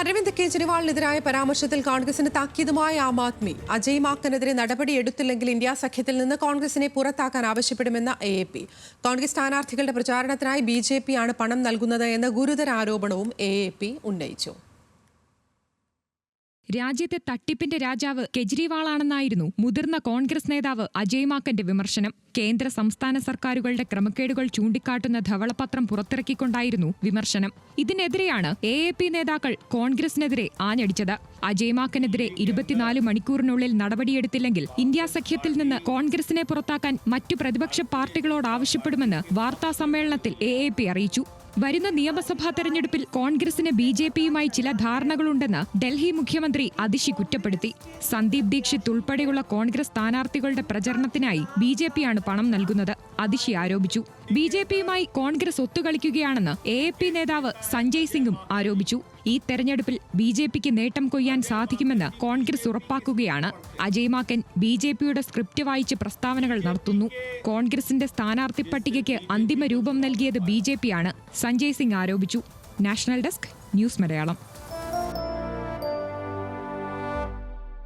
അരവിന്ദ് കെജ്രിവാളിനെതിരായ പരാമർശത്തിൽ കോൺഗ്രസിന് താക്കീതുമായ ആം ആദ്മി. അജയ് മാക്കനെതിരെ നടപടിയെടുത്തില്ലെങ്കിൽ ഇന്ത്യ സഖ്യത്തിൽ നിന്ന് കോൺഗ്രസിനെ പുറത്താക്കാൻ ആവശ്യപ്പെടുമെന്ന AAP. കോൺഗ്രസ് സ്ഥാനാർത്ഥികളുടെ പ്രചാരണത്തിനായി BJP ആണ് പണം നൽകുന്നത് എന്ന ഗുരുതര ആരോപണവും AAP ഉന്നയിച്ചു. രാജ്യത്തെ തട്ടിപ്പിന്റെ രാജാവ് കെജ്രിവാളാണെന്നായിരുന്നു മുതിർന്ന കോൺഗ്രസ് നേതാവ് അജയ് മാക്കന്റെ വിമർശനം. കേന്ദ്ര സംസ്ഥാന സർക്കാരുകളുടെ ക്രമക്കേടുകൾ ചൂണ്ടിക്കാട്ടുന്ന ധവളപത്രം പുറത്തിറക്കിക്കൊണ്ടായിരുന്നു വിമർശനം. ഇതിനെതിരെയാണ് AAP നേതാക്കൾ കോൺഗ്രസിനെതിരെ ആഞ്ഞടിച്ചത്. അജയ് മാക്കനെതിരെ 24 മണിക്കൂറിനുള്ളിൽ നടപടിയെടുത്തില്ലെങ്കിൽ ഇന്ത്യ സഖ്യത്തിൽ നിന്ന് കോൺഗ്രസിനെ പുറത്താക്കാൻ മറ്റു പ്രതിപക്ഷ പാർട്ടികളോട് ആവശ്യപ്പെടുമെന്ന് വാർത്താസമ്മേളനത്തിൽ AAP അറിയിച്ചു. വരുന്ന നിയമസഭാ തെരഞ്ഞെടുപ്പിൽ കോൺഗ്രസിന് BJPയുമായി ചില ധാരണകളുണ്ടെന്ന് ഡൽഹി മുഖ്യമന്ത്രി അതിഷി കുറ്റപ്പെടുത്തി. സന്ദീപ് ദീക്ഷിത് ഉൾപ്പെടെയുള്ള കോൺഗ്രസ് സ്ഥാനാർത്ഥികളുടെ പ്രചരണത്തിനായി BJPയാണ് പണം നൽകുന്നത്, അതിഷി ആരോപിച്ചു. BJPയുമായി കോൺഗ്രസ് ഒത്തുകളിക്കുകയാണെന്ന് AAP നേതാവ് സഞ്ജയ് സിംഗും ആരോപിച്ചു. ഈ തെരഞ്ഞെടുപ്പിൽ BJPക്ക് നേട്ടം കൊയ്യാൻ സാധിക്കുമെന്ന് കോൺഗ്രസ് ഉറപ്പാക്കുകയാണ്. അജയ് മാക്കൻ BJPയുടെ സ്ക്രിപ്റ്റ് വായിച്ച് പ്രസ്താവനകൾ നടത്തുന്നു. കോൺഗ്രസിന്റെ സ്ഥാനാർത്ഥി പട്ടികയ്ക്ക് അന്തിമ രൂപം നൽകിയത് BJPയാണ്, സഞ്ജയ് സിംഗ് ആരോപിച്ചു. National desk, news Malayalam.